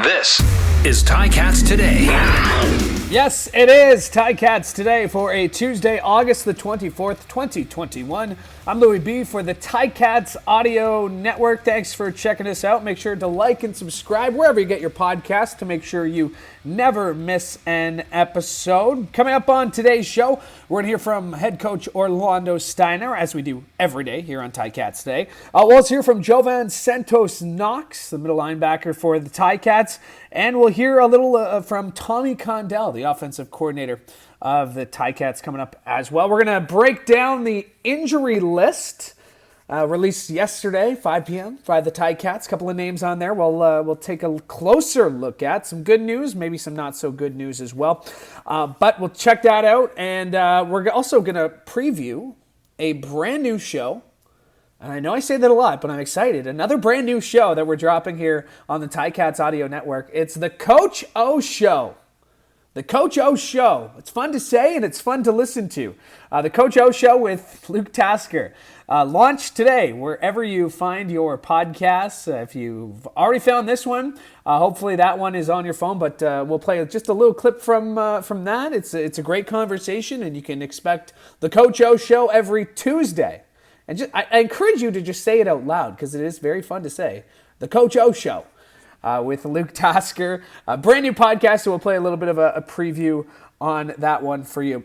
This is Ticats Today. Yes, it is Ticats Today for a Tuesday, August the 24th, 2021. I'm Louie B for the Ticats Audio Network. Thanks for checking us out. Make sure to like and subscribe wherever you get your podcast to make sure you never miss an episode. Coming up on today's show, we're going to hear from head coach Coach Steinauer, as we do every day here on Ticats Today. We'll also hear from Jovan Santos-Knox, the middle linebacker for the Ticats, and we'll hear a little from Condell, the offensive coordinator of the Ticats, coming up as well. We're going to break down the injury list released yesterday, 5 p.m. by the Ticats. A couple of names on there we'll take a closer look at. Some good news, maybe some not so good news as well. But we'll check that out, and we're also going to preview a brand new show. And I know I say that a lot, but I'm excited. Another brand new show that we're dropping here on the Ticats Audio Network. It's the Coach O Show. The Coach O Show. It's fun to say and it's fun to listen to. The Coach O Show with Luke Tasker. Launched today wherever you find your podcasts. If you've already found this one, hopefully that one is on your phone. But we'll play just a little clip from that. It's a great conversation, and you can expect the Coach O Show every Tuesday. And I encourage you to just say it out loud because it is very fun to say. The Coach O Show. With Luke Tasker, a brand new podcast, so we'll play a little bit of a preview on that one for you.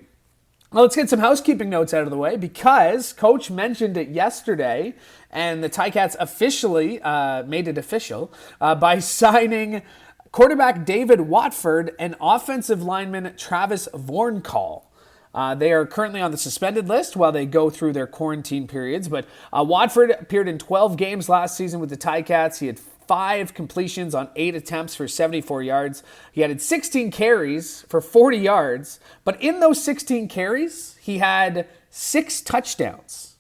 Well, let's get some housekeeping notes out of the way because Coach mentioned it yesterday, and the Ticats officially made it official by signing quarterback David Watford and offensive lineman Travis Vorncall. They are currently on the suspended list while they go through their quarantine periods, but Watford appeared in 12 games last season with the Ticats. He had 5 completions on 8 attempts for 74 yards. He had 16 carries for 40 yards, but in those 16 carries, he had 6 touchdowns.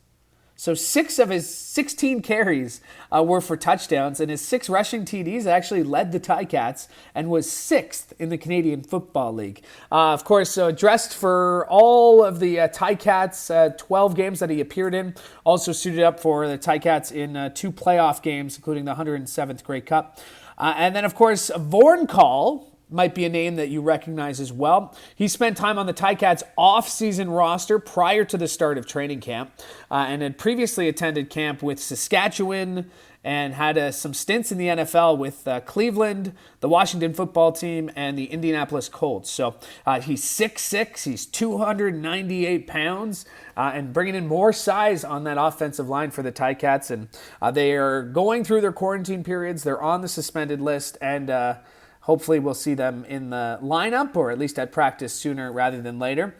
So 6 of his 16 carries were for touchdowns, and his 6 rushing TDs actually led the Ticats and was 6th in the Canadian Football League. Of course, dressed for all of the Ticats 12 games that he appeared in. Also suited up for the Ticats in 2 playoff games, including the 107th Grey Cup. And then, of course, Vorncall might be a name that you recognize as well. He spent time on the Ticats off-season roster prior to the start of training camp and had previously attended camp with Saskatchewan and had some stints in the NFL with Cleveland, the Washington football team, and the Indianapolis Colts. So he's 6'6", he's 298 pounds, and bringing in more size on that offensive line for the Ticats. And they are going through their quarantine periods. They're on the suspended list, and hopefully we'll see them in the lineup or at least at practice sooner rather than later.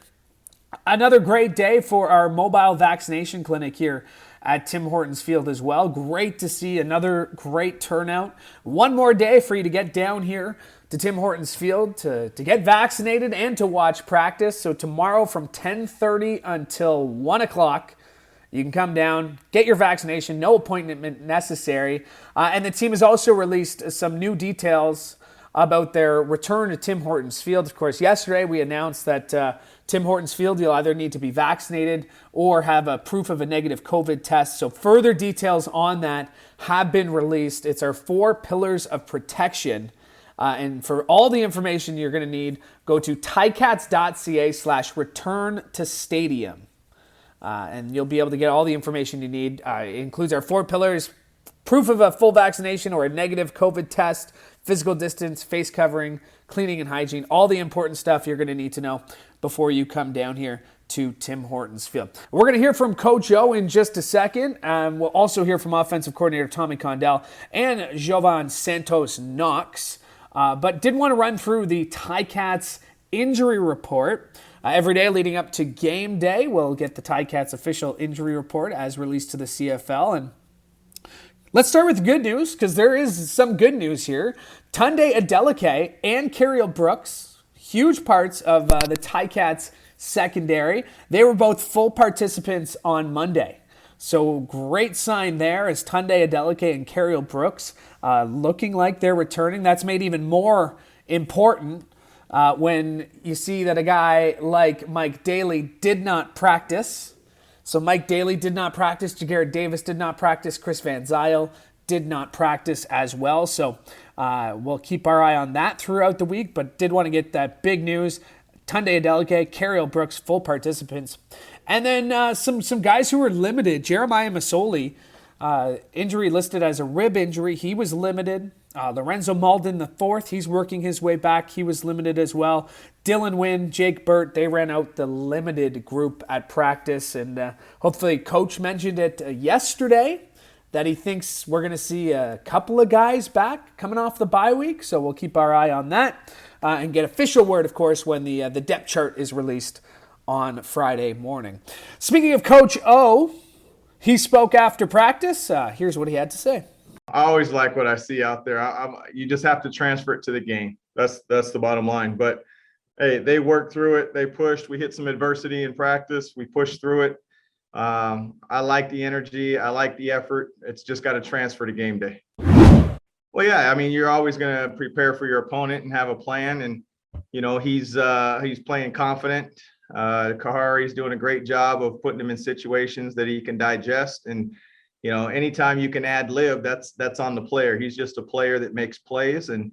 Another great day for our mobile vaccination clinic here at Tim Hortons Field as well. Great to see another great turnout. One more day for you to get down here to Tim Hortons Field to get vaccinated and to watch practice. So tomorrow from 10:30 until 1 o'clock, you can come down, get your vaccination, no appointment necessary. And the team has also released some new details about their return to Tim Hortons Field. Of course, yesterday we announced that Tim Hortons Field, you'll either need to be vaccinated or have a proof of a negative COVID test. So further details on that have been released. It's our 4 pillars of protection. And for all the information you're going to need, go to ticats.ca/return to stadium. And you'll be able to get all the information you need. It includes our 4 pillars: proof of a full vaccination or a negative COVID test, physical distance, face covering, cleaning and hygiene, all the important stuff you're going to need to know before you come down here to Tim Hortons Field. We're going to hear from Coach O in just a second. We'll also hear from offensive coordinator Condell and Jovan Santos-Knox. But did want to run through the Ticats injury report. Every day leading up to game day, we'll get the Ticats official injury report as released to the CFL. And let's start with good news, because there is some good news here. Tunde Adeleke and Carriel Brooks, huge parts of the Ticats secondary. They were both full participants on Monday. So great sign there as Tunde Adeleke and Carriel Brooks looking like they're returning. That's made even more important when you see that a guy like Mike Daly did not practice. So Mike Daly did not practice. Jagarrett Davis did not practice. Chris Van Zyl did not practice as well. So we'll keep our eye on that throughout the week, but did want to get that big news. Tunde Adeleke, Cariel Brooks, full participants. And then some guys who were limited. Jeremiah Masoli, injury listed as a rib injury. He was limited. Lorenzo Malden IV, he's working his way back. He was limited as well. Dylan Wynn, Jake Burt, they ran out the limited group at practice. And hopefully Coach mentioned it yesterday that he thinks we're going to see a couple of guys back coming off the bye week. So we'll keep our eye on that and get official word, of course, when the depth chart is released on Friday morning. Speaking of Coach O, he spoke after practice. Here's what he had to say. I always like what I see out there. You just have to transfer it to the game. That's the bottom line. But hey, they worked through it. They pushed. We hit some adversity in practice. We pushed through it. I like the energy. I like the effort. It's just got to transfer to game day. Well, yeah. I mean, you're always going to prepare for your opponent and have a plan. And he's playing confident. Kahari's doing a great job of putting him in situations that he can digest. And anytime you can ad lib, that's on the player. He's just a player that makes plays, and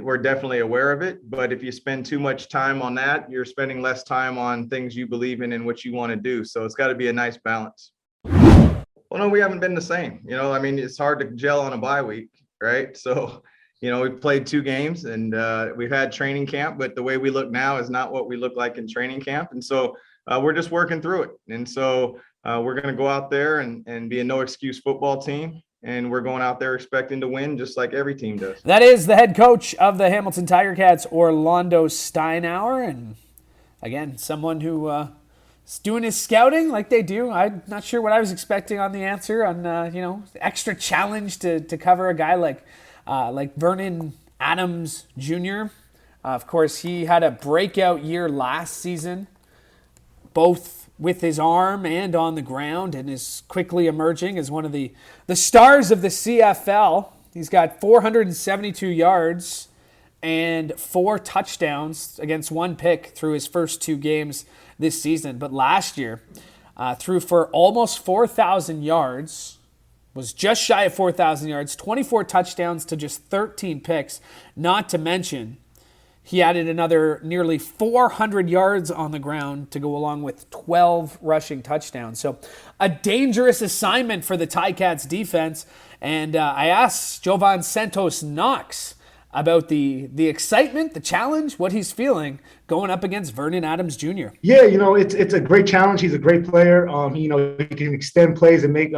we're definitely aware of it. But if you spend too much time on that, you're spending less time on things you believe in and what you want to do. So it's got to be a nice balance. Well, no, we haven't been the same. I mean, it's hard to gel on a bye week, right? So, we've played 2 games and we've had training camp, but the way we look now is not what we look like in training camp. And so we're just working through it. And so we're going to go out there and be a no excuse football team. And we're going out there expecting to win just like every team does. That is the head coach of the Hamilton Tiger Cats, Orlando Steinauer. And again, someone who is doing his scouting like they do. I'm not sure what I was expecting on the answer on, extra challenge to cover a guy like Vernon Adams Jr. Of course, he had a breakout year last season, both with his arm and on the ground, and is quickly emerging as one of the stars of the CFL. He's got 472 yards and 4 touchdowns against 1 pick through his first 2 games this season. But last year, threw for almost 4,000 yards, was just shy of 4,000 yards, 24 touchdowns to just 13 picks, not to mention he added another nearly 400 yards on the ground to go along with 12 rushing touchdowns. So a dangerous assignment for the Ticats defense. And I asked Jovan Santos-Knox about the excitement, the challenge, what he's feeling going up against Vernon Adams Jr. Yeah, it's a great challenge. He's a great player. He can extend plays and make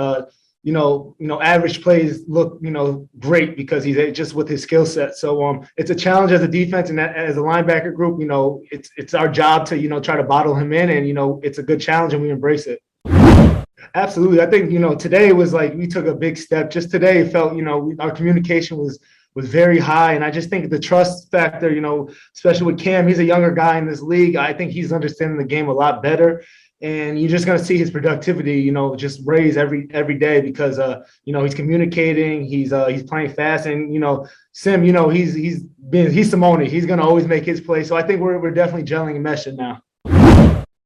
average plays look, great because he's just with his skill set. So it's a challenge as a defense and as a linebacker group. It's our job to, try to bottle him in, and, it's a good challenge and we embrace it. Absolutely. I think, today was like we took a big step. Just today it felt, our communication was very high. And I just think the trust factor, especially with Cam, he's a younger guy in this league. I think he's understanding the game a lot better. And you're just going to see his productivity, just raise every day because, he's communicating, he's playing fast, and Sim, he's Simone, he's going to always make his play. So I think we're definitely gelling and meshing now.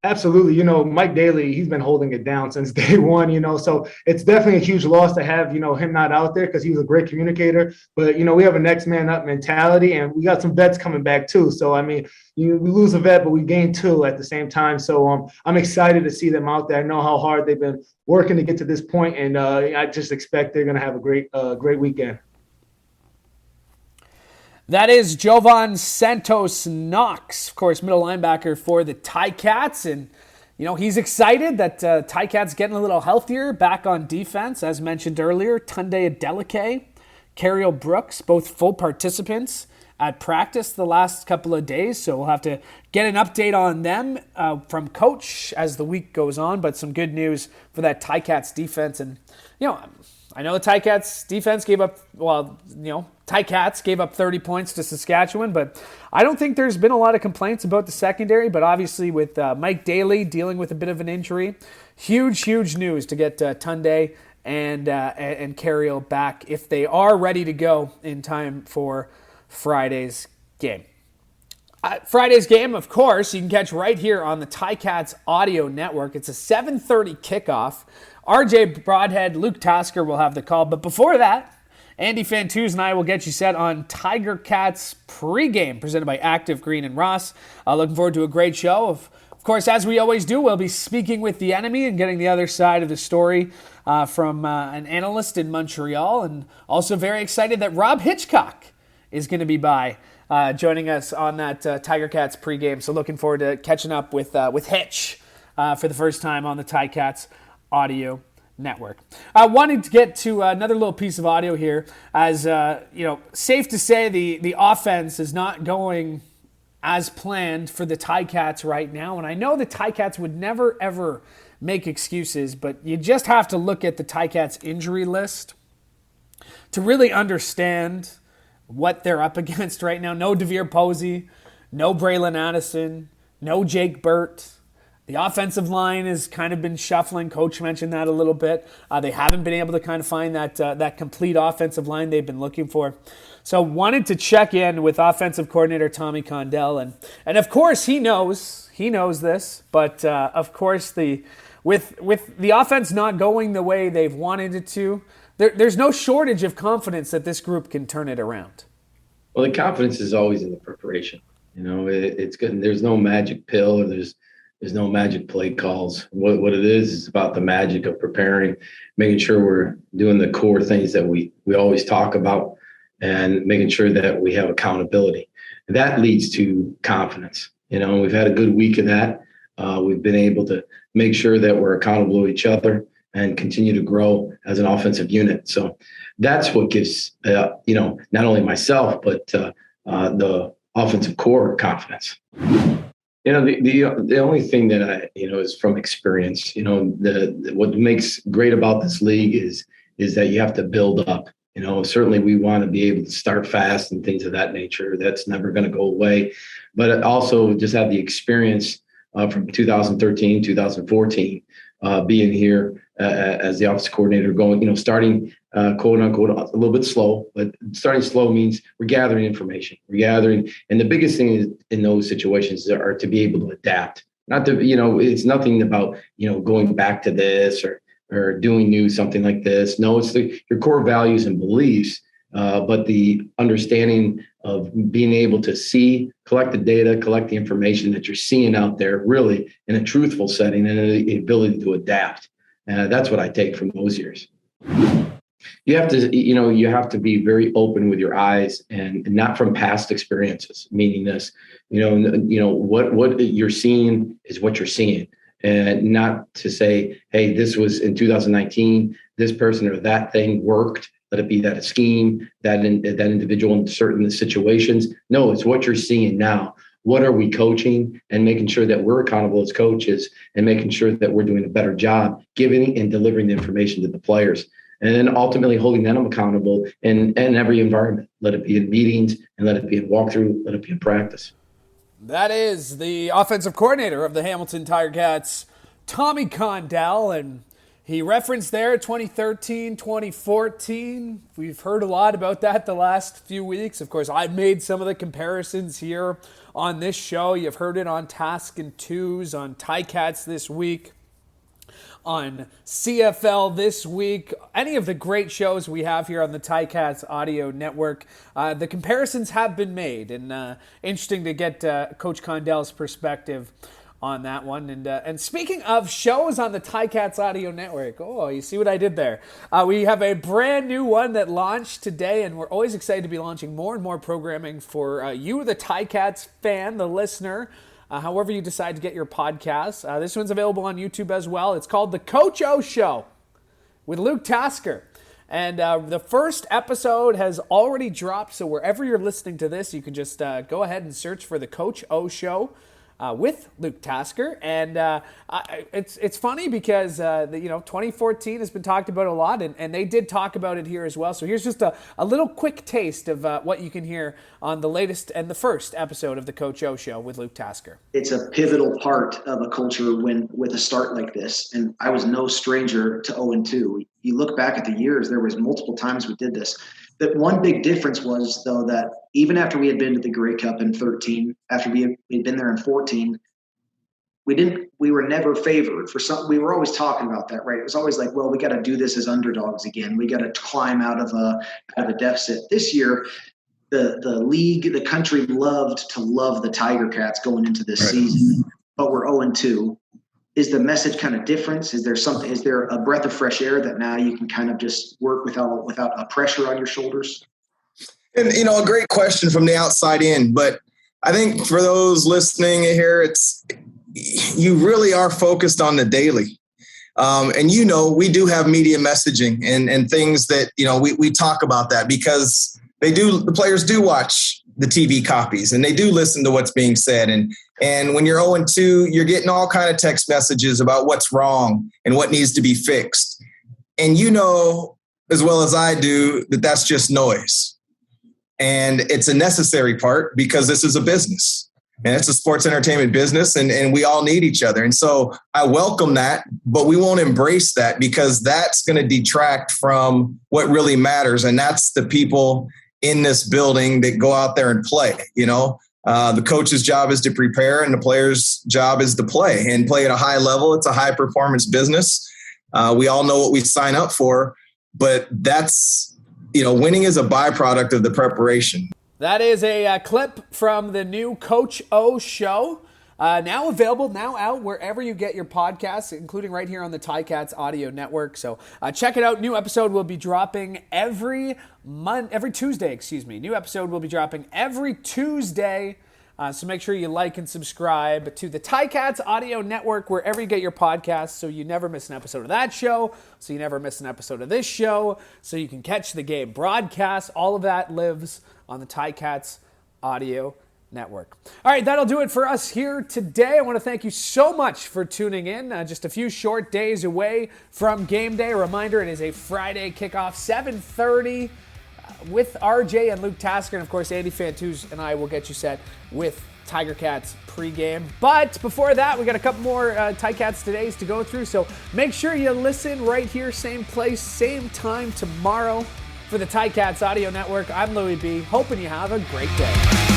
Absolutely, Mike Daly, he's been holding it down since day one, so it's definitely a huge loss to have him not out there because he was a great communicator. But we have a next man up mentality, and we got some vets coming back too. So I mean, we lose a vet, but we gain 2 at the same time. So I'm excited to see them out there. I know how hard they've been working to get to this point, and I just expect they're going to have a great weekend. That is Jovan Santos-Knox, of course, middle linebacker for the Ticats. And, he's excited that Ticats getting a little healthier back on defense. As mentioned earlier, Tunde Adeleke, Cariel Brooks, both full participants at practice the last couple of days. So we'll have to get an update on them from Coach as the week goes on. But some good news for that Ticats defense. And, I know the Ticats defense Ticats gave up 30 points to Saskatchewan, but I don't think there's been a lot of complaints about the secondary. But obviously with Mike Daly dealing with a bit of an injury, huge news to get Tunde and Cariel back if they are ready to go in time for Friday's game. Friday's game, of course, you can catch right here on the Ticats Audio Network. It's a 7:30 kickoff RJ Broadhead, Luke Tasker will have the call. But before that, Andy Fantuz and I will get you set on Tiger Cats pregame presented by Active Green and Ross. Looking forward to a great show. Of course, as we always do, we'll be speaking with the enemy and getting the other side of the story from an analyst in Montreal. And also very excited that Rob Hitchcock is going to be joining us on that Tiger Cats pregame. So looking forward to catching up with Hitch for the first time on the Ticats Audio Network. I wanted to get to another little piece of audio here, as safe to say the offense is not going as planned for the Ticats right now. And I know the Ticats would never ever make excuses, but you just have to look at the Ticats injury list to really understand what they're up against right now. No DeVere Posey, no Braylon Addison, no Jake Burt. The offensive line has kind of been shuffling. Coach mentioned that a little bit. They haven't been able to kind of find that complete offensive line they've been looking for. So wanted to check in with offensive coordinator Tommy Condell. And of course, he knows this. But of course, with the offense not going the way they've wanted it to, there's no shortage of confidence that this group can turn it around. Well, the confidence is always in the preparation. It's good. There's no magic pill, or there's no magic play calls. What it is about the magic of preparing, making sure we're doing the core things that we always talk about, and making sure that we have accountability. And that leads to confidence. We've had a good week of that. We've been able to make sure that we're accountable to each other and continue to grow as an offensive unit. So that's what gives, not only myself, but the offensive core confidence. The only thing that I, is from experience, what makes great about this league is that you have to build up. Certainly we want to be able to start fast and things of that nature. That's never going to go away. But also just have the experience from 2013, 2014, being here as the office coordinator, going, starting quote unquote a little bit slow, but starting slow means we're gathering information. And the biggest thing is in those situations are to be able to adapt. Not to, it's nothing about, going back to this or doing new something like this. No, it's your core values and beliefs, but the understanding of being able to collect the data, collect the information that you're seeing out there really in a truthful setting, and the ability to adapt. That's what I take from those years. You have to be very open with your eyes and not from past experiences, meaning this, what you're seeing is what you're seeing. And not to say, hey, this was in 2019, this person or that thing worked. Let it be that a scheme, that individual in certain situations. No, it's what you're seeing now. What are we coaching, and making sure that we're accountable as coaches, and making sure that we're doing a better job giving and delivering the information to the players, and then ultimately holding them accountable in every environment. Let it be in meetings, and let it be in walkthrough, let it be in practice. That is the offensive coordinator of the Hamilton Tiger Cats, Tommy Condell, and he referenced there 2013, 2014. We've heard a lot about that the last few weeks. Of course, I've made some of the comparisons here on this show. You've heard it on Task and Twos, on Ticats this week, on CFL this week, any of the great shows we have here on the Ticats Audio Network. The comparisons have been made, and interesting to get Coach Condell's perspective on that one. And speaking of shows on the Ticats Audio Network, you see what I did there? We have a brand new one that launched today, and we're always excited to be launching more and more programming for you, the Ticats fan, the listener, however you decide to get your podcasts. This one's available on YouTube as well. It's called The Coach O Show with Luke Tasker. And the first episode has already dropped, so wherever you're listening to this, you can just go ahead and search for The Coach O Show with Luke Tasker. And it's funny because 2014 has been talked about a lot, and they did talk about it here as well. So here's just a little quick taste of what you can hear on the latest and the first episode of the Coach O Show with Luke Tasker. It's a pivotal part of a culture with a start like this, and I was no stranger to 0-2. You look back at the years, there was multiple times we did this. The one big difference was, though, that even after we had been to the Grey Cup in 13, after we had been there in 14, we were never favored for some. We were always talking about that, right? It was always like, well, we got to do this as underdogs again. We got to climb out of a deficit. This year, the league, the country loved to love the Tiger Cats going into this season, but we're 0-2. Is the message kind of different? Is there a breath of fresh air that now you can kind of just work without a pressure on your shoulders? And, a great question from the outside in, but I think for those listening here, you really are focused on the daily. And, we do have media messaging and things that, we talk about that because the players do watch the TV copies and they do listen to what's being said. And when you're 0-2, you're getting all kind of text messages about what's wrong and what needs to be fixed. And as well as I do, that that's just noise. And it's a necessary part because this is a business and it's a sports entertainment business and we all need each other. And so I welcome that, but we won't embrace that because that's going to detract from what really matters. And that's the people in this building that go out there and play. The coach's job is to prepare and the player's job is to play and play at a high level. It's a high performance business. We all know what we sign up for, but that's, winning is a byproduct of the preparation. That is a clip from the new Coach O show. Now available, now out wherever you get your podcasts, including right here on the Ticats Audio Network. So check it out. New episode will be dropping every Tuesday, New episode will be dropping every Tuesday. So make sure you like and subscribe to the Ticats Audio Network wherever you get your podcasts so you never miss an episode of that show, so you never miss an episode of this show, so you can catch the game broadcast. All of that lives on the Ticats Audio Network. All right, that'll do it for us here today. I want to thank you so much for tuning in. Just a few short days away from game day. A reminder, it is a Friday kickoff, 7:30. With RJ and Luke Tasker, and of course Andy Fantuz and I will get you set with Tiger Cats pregame. But before that, we got a couple more Ticats Todays to go through, so make sure you listen right here, same place, same time tomorrow for the Ticats Audio Network. I'm Louie B, hoping you have a great day.